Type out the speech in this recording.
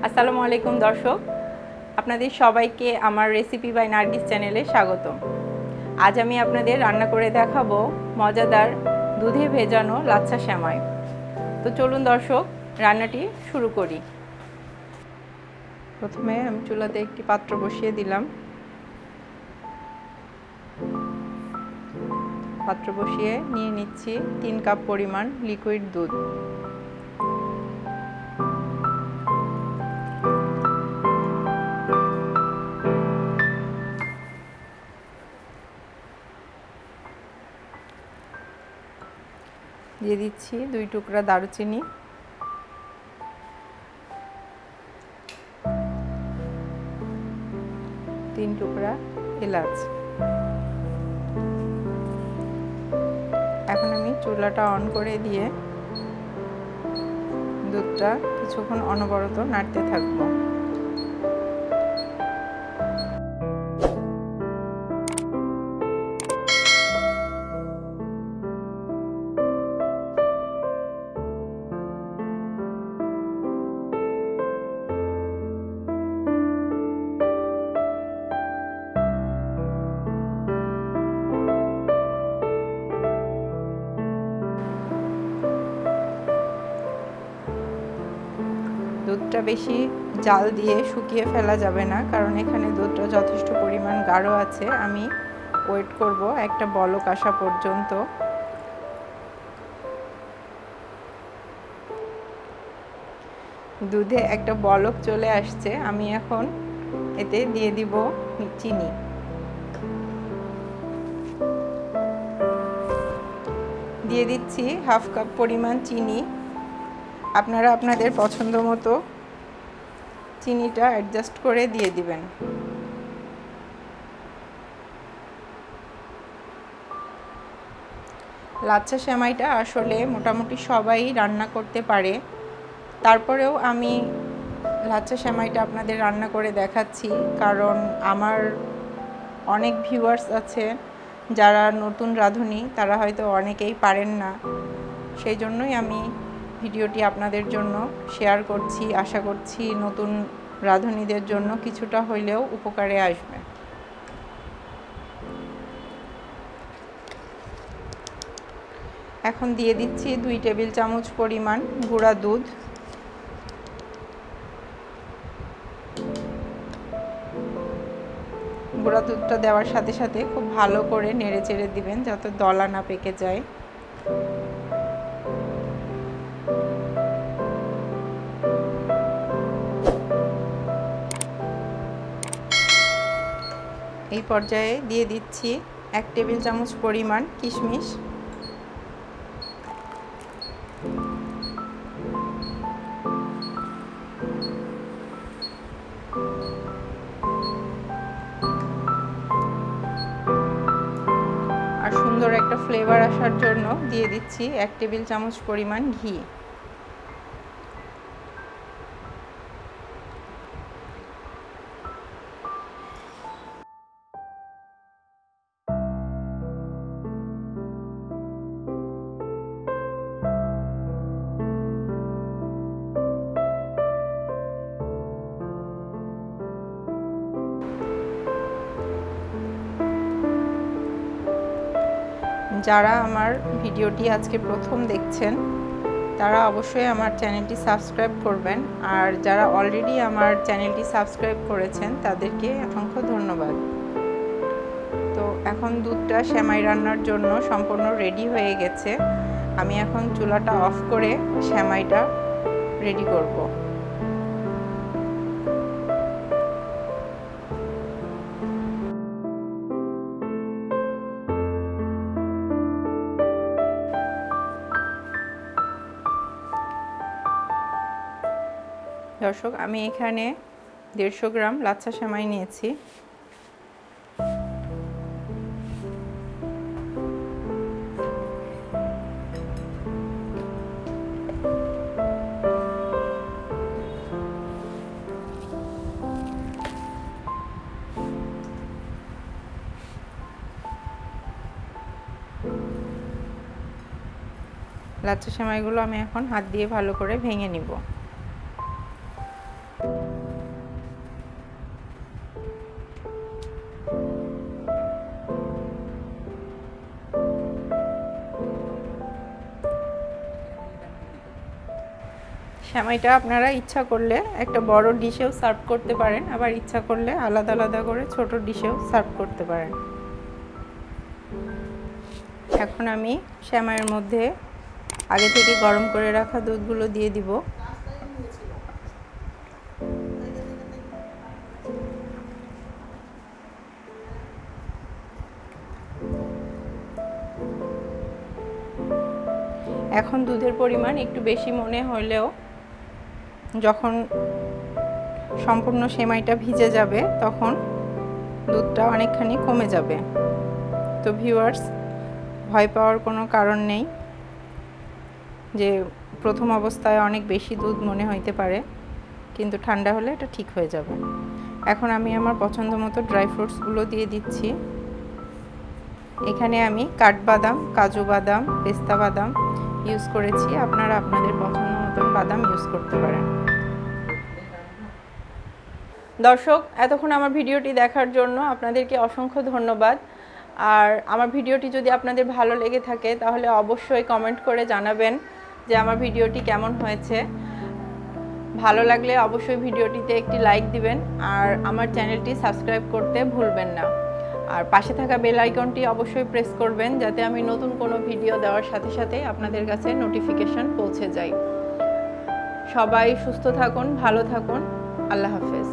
আসসালামু আলাইকুম দর্শক, আপনাদের সবাইকে আমার রেসিপি বাই নার্গিস চ্যানেলে স্বাগতম। আজ আমি আপনাদের রান্না করে দেখাবো মজাদার দুধে ভেজানো লাচ্ছা সেমাই। তো চলুন দর্শক, রান্নাটি শুরু করি। প্রথমে আমি চুলাতে একটি পাত্র বসিয়ে দিলাম। পাত্র বসিয়ে নিয়ে নিচ্ছি 3 কাপ পরিমাণ লিকুইড দুধ। দিয়ে দিচ্ছি 2 টুকরা দারুচিনি, 3 টুকরা এলাচ। এখন আমি চুলাটা অন করে দিয়ে দুধটা কিছুক্ষণ অনবরত নাড়তে থাকবো। দুধটা বেশি জাল দিয়ে শুকিয়ে ফেলা যাবে না, কারণ এখানে দুধটা যথেষ্ট পরিমাণ গাঢ় আছে। আমি ওয়েট করব একটা বলক আসা পর্যন্ত। দুধে একটা বলক চলে আসছে, আমি এখন এতে দিয়ে দিব চিনি। দিয়ে দিচ্ছি 1/2 কাপ পরিমাণ চিনি। আপনারা আপনাদের পছন্দ মতো চিনিটা অ্যাডজাস্ট করে দিয়ে দিবেন। লাচ্ছা সেমাইটা আসলে মোটামুটি সবাই রান্না করতে পারে, তারপরেও আমি লাচ্ছা সেমাইটা আপনাদের রান্না করে দেখাচ্ছি, কারণ আমার অনেক ভিউয়ার্স আছে যারা নতুন রাঁধুনি, তারা হয়তো অনেকেই পারেন না। সেই জন্যই আমি ভিডিওটি আপনাদের জন্য শেয়ার করছি। আশা করছি নতুন রাঁধুনিদের জন্য কিছুটা হইলেও উপকারে আসবে। এখন দিয়ে দিচ্ছি 2 টেবিল চামচ পরিমাণ গুঁড়া দুধ। গুঁড়া দুধটা দেওয়ার সাথে সাথে খুব ভালো করে নেড়ে চেড়ে দিবেন, যাতে দলা না পেকে যায়। এই পর্যায়ে দিয়ে দিচ্ছি 1 টেবিল চামচ পরিমাণ কিশমিশ। আর সুন্দর একটা ফ্লেভার আসার জন্য দিয়ে দিচ্ছি 1 টেবিল চামচ পরিমাণ ঘি। যারা আমার ভিডিওটি আজকে প্রথম দেখছেন, তারা অবশ্যই আমার চ্যানেলটি সাবস্ক্রাইব করবেন, আর যারা অলরেডি আমার চ্যানেলটি সাবস্ক্রাইব করেছেন তাদেরকে অসংখ্য ধন্যবাদ। তো এখন দুধটা সেমাই রান্নার জন্য সম্পূর্ণ রেডি হয়ে গেছে। আমি এখন চুলাটা অফ করে সেমাইটা রেডি করব। দর্শক, আমি এখানে 150 গ্রাম লাচ্ছা সেমাই নিয়েছি। লাচ্ছা সেমাইগুলো আমি এখন হাত দিয়ে ভালো করে ভেঙে নিব। সেমাইটা আপনারা ইচ্ছা করলে একটা বড় ডিশেও সার্ভ করতে পারেন, আবার ইচ্ছা করলে আলাদা আলাদা করে ছোট ডিশেও সার্ভ করতে পারেন। এখন আমি সেমাইয়ের মধ্যে আগে থেকে গরম করে রাখা দুধগুলো দিয়ে দিব। এখন দুধের পরিমাণ একটু বেশি মনে হলেও যখন সম্পূর্ণ সেমাইটা ভিজে যাবে তখন দুধটা অনেকখানি কমে যাবে। তো ভিউয়ার্স, ভয় পাওয়ার কোনো কারণ নেই যে প্রথম অবস্থায় অনেক বেশি দুধ মনে হইতে পারে, কিন্তু ঠান্ডা হলে এটা ঠিক হয়ে যাবে। এখন আমি আমার পছন্দ মতো ড্রাই ফ্রুটসগুলো দিয়ে দিচ্ছি। এখানে আমি কাঠবাদাম, কাজু বাদাম, পেস্তা বাদাম ইউজ করেছি, আপনারা আপনাদের পছন্দ মতন বাদাম ইউজ করতে পারেন। দর্শক, এতক্ষণ আমার ভিডিওটি দেখার জন্য আপনাদেরকে অসংখ্য ধন্যবাদ। আর আমার ভিডিওটি যদি আপনাদের ভালো লেগে থাকে তাহলে অবশ্যই কমেন্ট করে জানাবেন যে আমার ভিডিওটি কেমন হয়েছে। ভালো লাগলে অবশ্যই ভিডিওটিতে একটি লাইক দিবেন আর আমার চ্যানেলটি সাবস্ক্রাইব করতে ভুলবেন না। আর পাশে থাকা বেল আইকনটি অবশ্যই প্রেস করবেন যাতে আমি নতুন কোনো ভিডিও দেওয়ার সাথে সাথে আপনাদের কাছে নোটিফিকেশন পৌঁছে যায়। সবাই সুস্থ থাকুন, ভালো থাকুন। আল্লাহ হাফেজ।